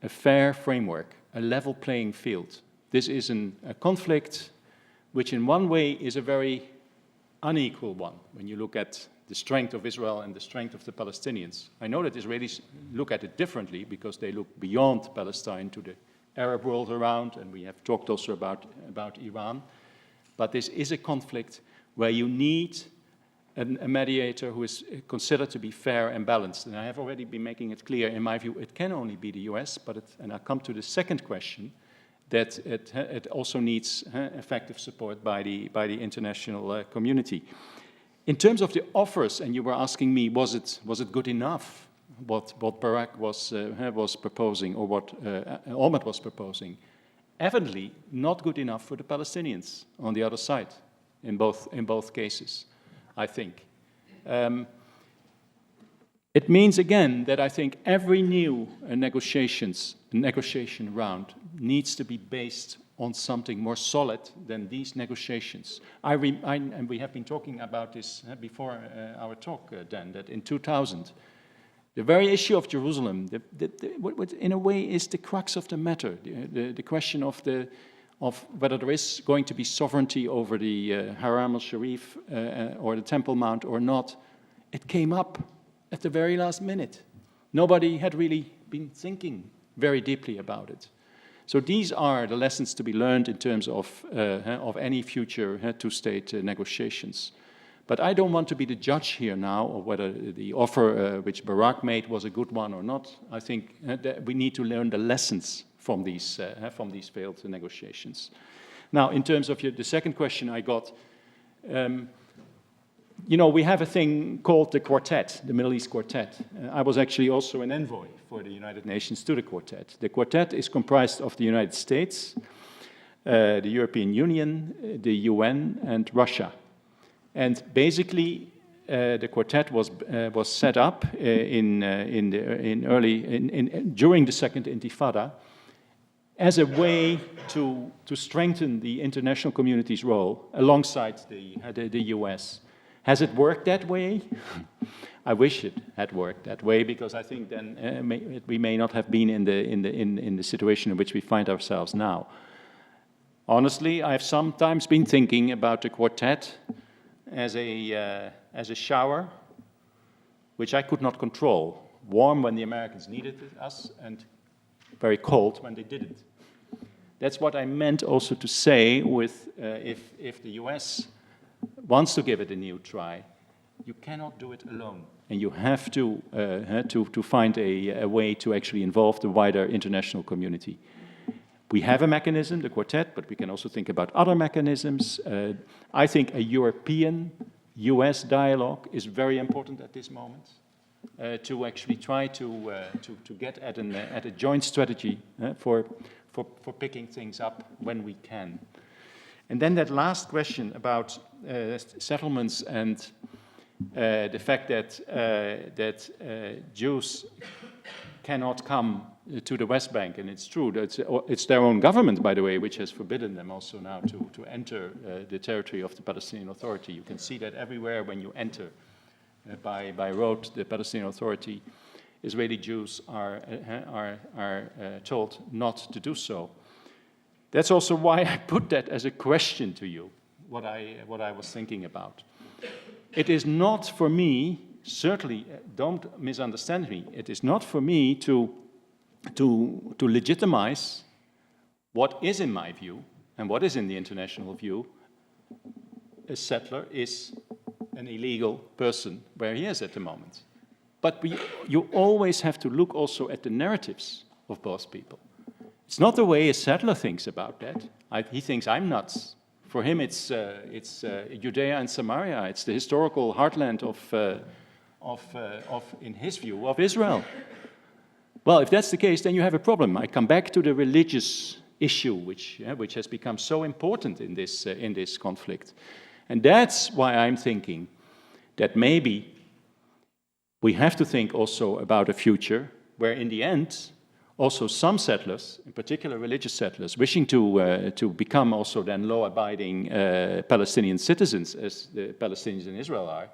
a fair framework, a level playing field. This is a conflict which in one way is a very unequal one when you look at the strength of Israel and the strength of the Palestinians. I know that Israelis look at it differently because they look beyond Palestine to the Arab world around, and we have talked also about Iran. But this is a conflict where you need a mediator who is considered to be fair and balanced. And I have already been making it clear, in my view, it can only be the US, and I come to the second question, that it also needs effective support by the international community. In terms of the offers, and you were asking me, was it good enough, what Barak was proposing, or what Olmert was proposing? Evidently not good enough for the Palestinians on the other side, in both cases, I think. It means, again, that I think every new negotiation round needs to be based on something more solid than these negotiations. And we have been talking about this before our talk, Dan, that in 2000, The very issue of Jerusalem, what in a way is the crux of the matter, the question of whether there is going to be sovereignty over the Haram al-Sharif or the Temple Mount or not, it came up at the very last minute. Nobody had really been thinking very deeply about it. So these are the lessons to be learned in terms of any future two-state negotiations. But I don't want to be the judge here now of whether the offer which Barak made was a good one or not. I think that we need to learn the lessons from these failed negotiations. Now, in terms of the second question I got, you know, we have a thing called the Quartet, the Middle East Quartet. I was actually also an envoy for the United Nations to the Quartet. The Quartet is comprised of the United States, the European Union, the UN, and Russia. And basically, the Quartet was set up during the Second Intifada as a way to strengthen the international community's role alongside the US. Has it worked that way? I wish it had worked that way, because I think then we may not have been in the situation in which we find ourselves now. Honestly, I've sometimes been thinking about the Quartet as a shower, which I could not control. Warm when the Americans needed us, and very cold when they didn't. That's what I meant also to say with if the US wants to give it a new try, you cannot do it alone. And you have to find a way to actually involve the wider international community. We have a mechanism, the Quartet, but we can also think about other mechanisms. I think a European-US dialogue is very important at this moment to actually try to get at a joint strategy for picking things up when we can. And then that last question about settlements and the fact that Jews cannot come to the West Bank, and it's true that it's their own government, by the way, which has forbidden them also now to enter the territory of the Palestinian Authority. You can see that everywhere when you enter by road the Palestinian Authority, Israeli Jews are told not to do so. That's also why I put that as a question to you, what I was thinking about. It is not for me, certainly don't misunderstand me, it is not for me to legitimize what is in my view and what is in the international view. A settler is an illegal person where he is at the moment. But you always have to look also at the narratives of both people. It's not the way a settler thinks about that. He thinks I'm nuts. For him, it's Judea and Samaria. It's the historical heartland of, in his view, of Israel. Well, if that's the case, then you have a problem. I come back to the religious issue, which has become so important in this conflict, and that's why I'm thinking that maybe we have to think also about a future where, in the end, also some settlers, in particular religious settlers, wishing to become also then law-abiding Palestinian citizens, as the Palestinians in Israel are,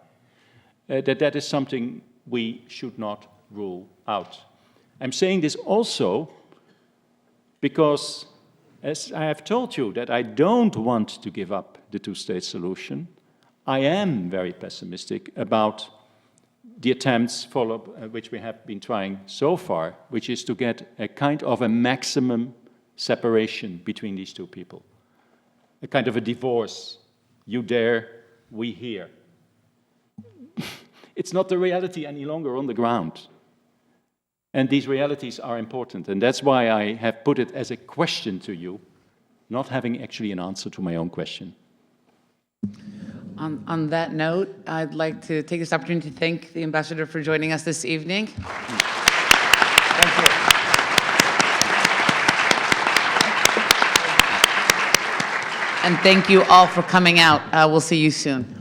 that is something we should not rule out. I'm saying this also because, as I have told you, that I don't want to give up the two-state solution. I am very pessimistic about the attempts which we have been trying so far, which is to get a kind of a maximum separation between these two people, a kind of a divorce. You there, we here. It's not the reality any longer on the ground. And these realities are important, and that's why I have put it as a question to you, not having actually an answer to my own question. On that note, I'd like to take this opportunity to thank the ambassador for joining us this evening. Thank you. And thank you all for coming out. We'll see you soon.